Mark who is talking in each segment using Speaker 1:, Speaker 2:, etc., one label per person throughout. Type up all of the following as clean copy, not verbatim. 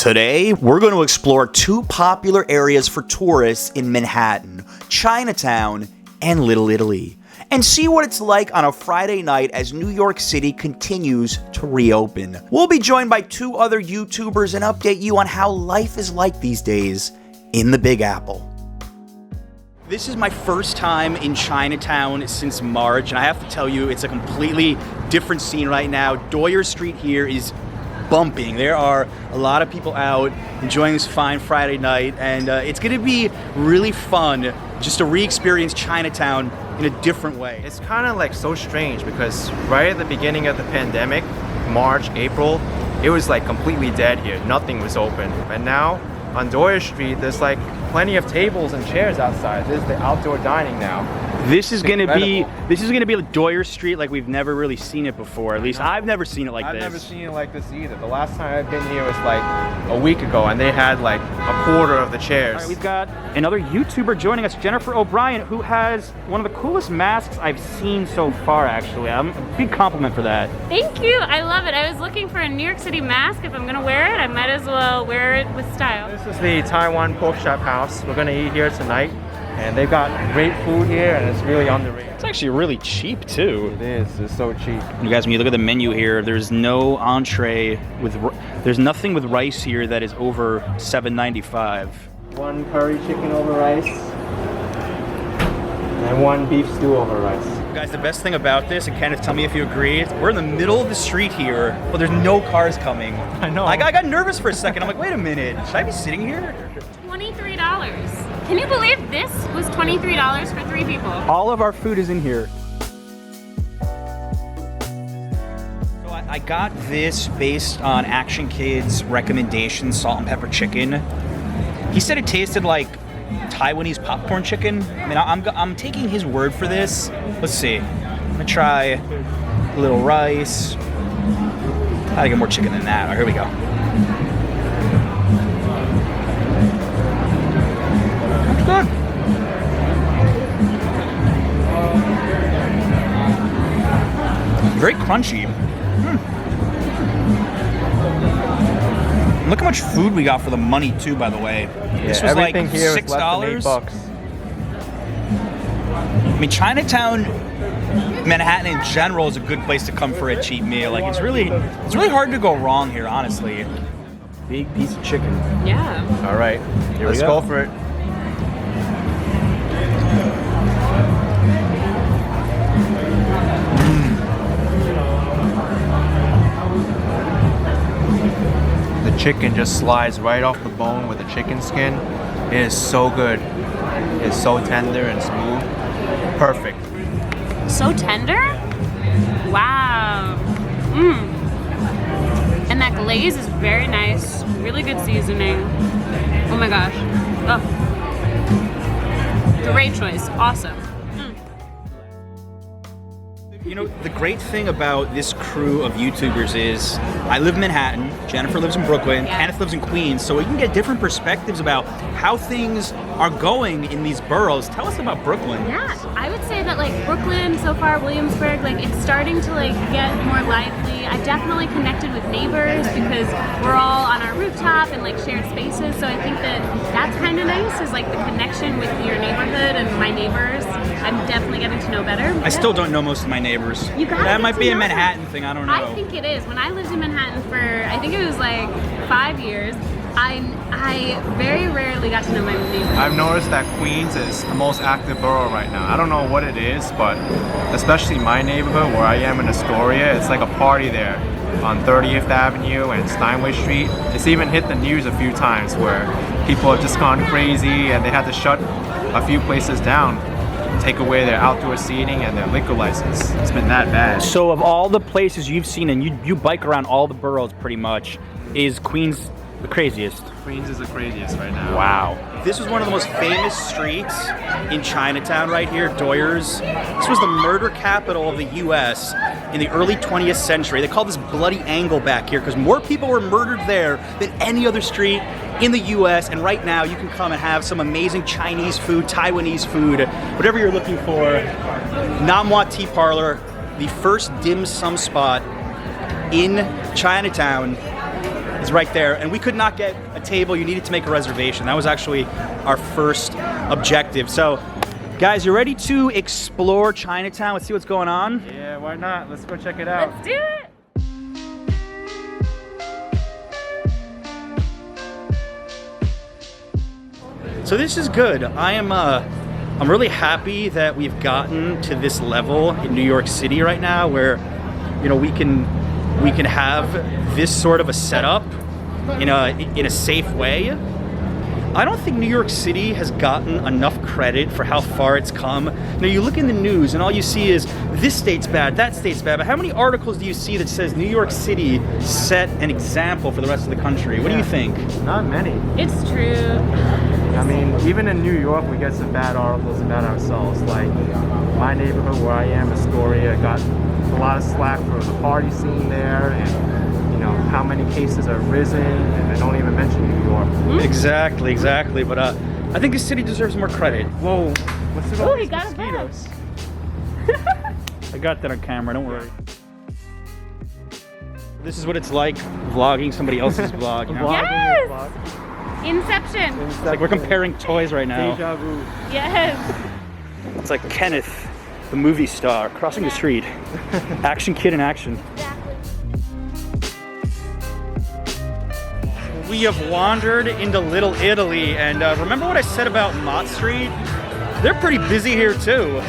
Speaker 1: Today, we're going to explore two popular areas for tourists in Manhattan, Chinatown and Little Italy, and see what it's like on a Friday night as New York City continues to reopen. We'll be joined by two other YouTubers and update you on how life is like these days in the Big Apple. This is my first time in Chinatown since March, and I have to tell you, it's a completely different scene right now. Doyer Street here is bumping. There are a lot of people out enjoying this fine Friday night, and it's going to be really fun just to re-experience Chinatown in a different way.
Speaker 2: It's kind of like so strange because right at the beginning of the pandemic, March, April, it was like completely dead here. Nothing was open. And now on Doyer Street, there's like plenty of tables and chairs outside. This is the outdoor dining now.
Speaker 1: This is gonna be like Doyer Street like we've never really seen it before. At least I've never seen it like this.
Speaker 2: I've never seen it like this either. The last time I've been here was like a week ago, and they had like a quarter of the chairs.
Speaker 1: All right, we've got another YouTuber joining us, Jennifer O'Brien, who has one of the coolest masks I've seen so far, actually. A big compliment for that.
Speaker 3: Thank you. I love it. I was looking for a New York City mask. If I'm gonna wear it, I might as well wear it with style.
Speaker 2: This is the Taiwan pork chop house. We're gonna eat here tonight. And they've got great food here, and it's really underrated.
Speaker 1: It's actually really cheap too.
Speaker 2: It is. It's so cheap.
Speaker 1: You guys, when you look at the menu here, there's no entree with. There's nothing with rice here that is over $7.95.
Speaker 2: One curry chicken over rice, and one beef stew over rice.
Speaker 1: Guys, the best thing about this, and Kenneth, tell me if you agree, we're in the middle of the street here, but there's no cars coming.
Speaker 2: I know.
Speaker 1: I got nervous for a second. I'm like, wait a minute, should I be sitting here?
Speaker 3: $23. Can you believe this was $23 for 3 people?
Speaker 1: All of our food is in here. So I got this based on Action Kid's recommendation, salt and pepper chicken. He said it tasted like Taiwanese popcorn chicken. I mean, I'm taking his word for this. Let's see. I'm gonna try a little rice. I gotta get more chicken than that. All right, here we go. Good. Very crunchy. Look how much food we got for the money too, by the way. This was like
Speaker 2: everything here
Speaker 1: $6.
Speaker 2: is less than $8.
Speaker 1: I mean, Chinatown, Manhattan in general is a good place to come for a cheap meal. Like it's really hard to go wrong here, honestly. Big piece of chicken.
Speaker 3: Yeah.
Speaker 2: All right, let's go for it. The chicken just slides right off the bone with the chicken skin. It is so good. It's so tender and smooth. Perfect.
Speaker 3: So tender? Wow. And that glaze is very nice. Really good seasoning. Oh my gosh. Oh. Great choice. Awesome.
Speaker 1: You know, the great thing about this crew of YouTubers is I live in Manhattan, Jennifer lives in Brooklyn,
Speaker 3: Yeah.
Speaker 1: Kenneth lives in Queens, so we can get different perspectives about how things are going in these boroughs. Tell us about Brooklyn.
Speaker 3: Yeah, I would say that like Brooklyn so far, Williamsburg, like it's starting to like get more lively. I definitely connected with neighbors because we're all on our rooftop and like shared spaces. So I think that that's kind of nice, is like the connection with your neighborhood and my neighbors. I'm definitely getting to know better.
Speaker 1: I still don't know most of my neighbors.
Speaker 3: You gotta
Speaker 1: that
Speaker 3: get
Speaker 1: might
Speaker 3: to
Speaker 1: be a
Speaker 3: know
Speaker 1: Manhattan
Speaker 3: them.
Speaker 1: thing, I don't know.
Speaker 3: I think it is. When I lived in Manhattan for, I think it was like 5 years, I very rarely got to know my neighbors.
Speaker 2: I've noticed that Queens is the most active borough right now. I don't know what it is, but especially my neighborhood where I am in Astoria, it's like a party there on 30th Avenue and Steinway Street. It's even hit the news a few times where people have just gone crazy and they had to shut a few places down, take away their outdoor seating and their liquor license. It's been that bad.
Speaker 1: So of all the places you've seen, and you bike around all the boroughs pretty much, is Queens the craziest?
Speaker 2: Queens is the craziest right now.
Speaker 1: Wow. This was one of the most famous streets in Chinatown right here, Doyers. This was the murder capital of the US in the early 20th century. They call this Bloody Angle back here because more people were murdered there than any other street in the US. And right now you can come and have some amazing Chinese food, Taiwanese food, whatever you're looking for. Nam Wat Tea Parlor, the first dim sum spot in Chinatown. is right there, and we could not get a table. You needed to make a reservation. That was actually our first objective. So, guys, you ready to explore Chinatown? Let's see what's going on.
Speaker 2: Yeah, why not? Let's go check it out.
Speaker 3: Let's do it.
Speaker 1: So this is good. I'm really happy that we've gotten to this level in New York City right now, where we can have this sort of a setup in a safe way. I don't think New York City has gotten enough credit for how far it's come. You look in the news and all you see is this state's bad, that state's bad, but how many articles do you see that says New York City set an example for the rest of the country? What do you think?
Speaker 2: Not many.
Speaker 3: It's true.
Speaker 2: I mean, even in New York, we get some bad articles about ourselves. Like my neighborhood where I am, Astoria, got a lot of slack for the party scene there, and how many cases are risen, and I don't even mention New York.
Speaker 1: Exactly. But I think the city deserves more credit. Whoa.
Speaker 2: What's it all
Speaker 3: Oh, he
Speaker 2: these
Speaker 3: got a bag.
Speaker 2: mosquitoes?
Speaker 1: I got that on camera, don't worry. This is what it's like vlogging somebody else's vlog.
Speaker 3: Yes!
Speaker 2: Vlog.
Speaker 3: Inception.
Speaker 1: It's like we're comparing toys right now.
Speaker 2: Deja vu.
Speaker 3: Yes.
Speaker 1: It's like Kenneth, the movie star, crossing the street. Action kid in action. We have wandered into Little Italy, and remember what I said about Mott Street? They're pretty busy here too.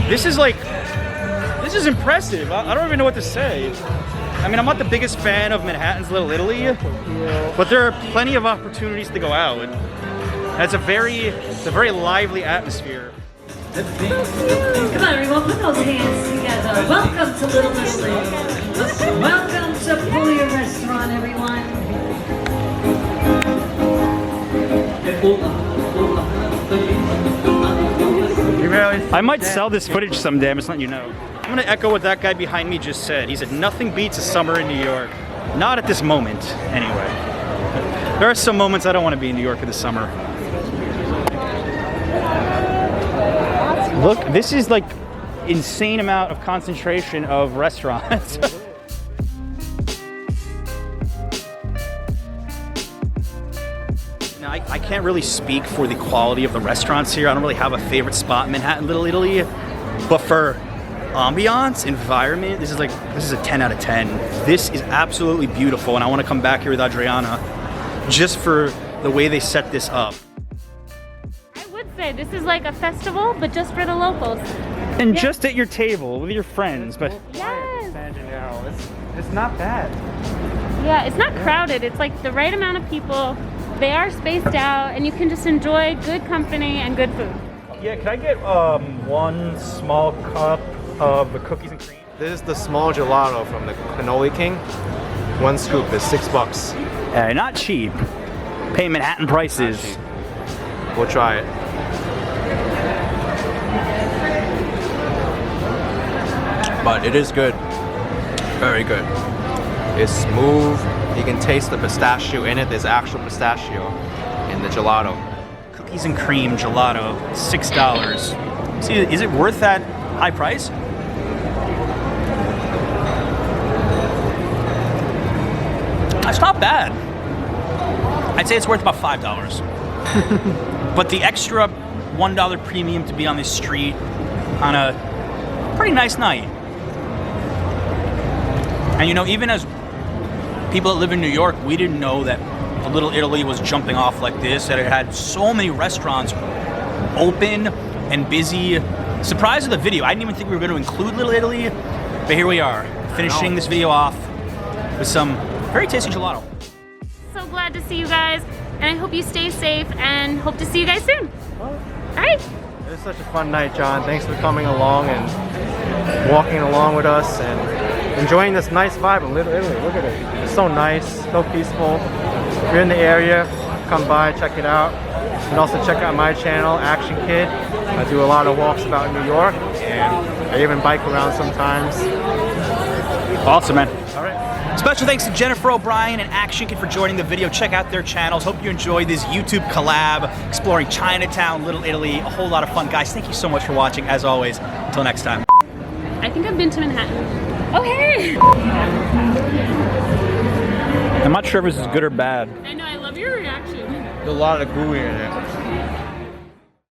Speaker 1: This is impressive. I don't even know what to say. I mean, I'm not the biggest fan of Manhattan's Little Italy, but there are plenty of opportunities to go out. And it's a very lively atmosphere.
Speaker 4: Come on, everyone, put those hands together. Welcome to Little Italy. Welcome to Pullen Restaurant, everyone.
Speaker 1: I might sell this footage someday, I'm just letting you know. I'm gonna echo what that guy behind me just said. He said, nothing beats a summer in New York. Not at this moment, anyway. There are some moments I don't want to be in New York in the summer. Look, this is like insane amount of concentration of restaurants. Now, I can't really speak for the quality of the restaurants here. I don't really have a favorite spot in Manhattan, Little Italy. But for ambiance, environment, this is a 10 out of 10. This is absolutely beautiful, and I want to come back here with Adriana just for the way they set this up.
Speaker 3: This is like a festival, but just for the locals.
Speaker 1: And just at your table with your friends, but
Speaker 3: yes.
Speaker 2: It's not bad.
Speaker 3: Yeah, it's not crowded. It's like the right amount of people. They are spaced out, and you can just enjoy good company and good food.
Speaker 1: Yeah, can I get one small cup of the cookies and cream?
Speaker 2: This is the small gelato from the Cannoli King. One scoop is $6.
Speaker 1: Not cheap. Pay Manhattan prices.
Speaker 2: We'll try it. But it is good. Very good. It's smooth. You can taste the pistachio in it. There's actual pistachio in the gelato.
Speaker 1: Cookies and cream gelato, $6. See, is it worth that high price? It's not bad. I'd say it's worth about $5. But the extra $1 premium to be on this street on a pretty nice night. And even as people that live in New York, we didn't know that Little Italy was jumping off like this, that it had so many restaurants open and busy. Surprise of the video, I didn't even think we were going to include Little Italy, but here we are, finishing this video off with some very tasty gelato.
Speaker 3: So glad to see you guys, and I hope you stay safe, and hope to see you guys soon. All right.
Speaker 2: It was such a fun night, John. Thanks for coming along and walking along with us and enjoying this nice vibe of Little Italy. Look at it. It's so nice, so peaceful. If you're in the area, come by, check it out. You can also check out my channel, Action Kid. I do a lot of walks about New York, and I even bike around sometimes.
Speaker 1: Awesome, man.
Speaker 2: All right.
Speaker 1: Special thanks to Jennifer O'Brien and Action Kid for joining the video. Check out their channels. Hope you enjoyed this YouTube collab, exploring Chinatown, Little Italy. A whole lot of fun. Guys, thank you so much for watching. As always, until next time.
Speaker 3: I think I've been to Manhattan. Oh, hey!
Speaker 5: I'm not sure if this is good or bad.
Speaker 3: I know, I love your reaction.
Speaker 2: There's a lot of gooey in it.